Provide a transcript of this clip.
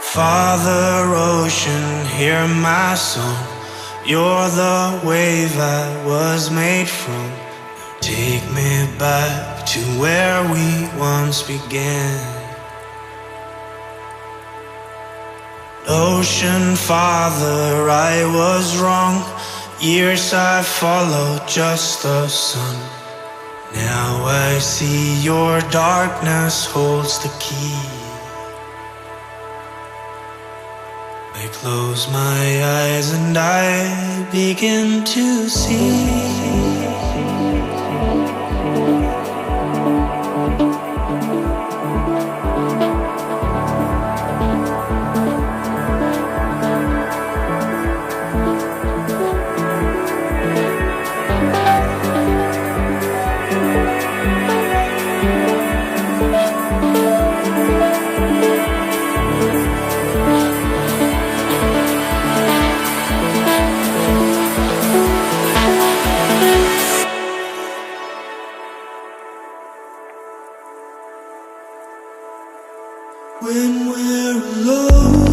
Father Ocean, hear my song. You're the wave I was made from. Take me back to where we once began. Ocean Father, I was wrong. Years I followed just the sun. Now I see your darkness holds the key. I close my eyes and I begin to see. When we're alone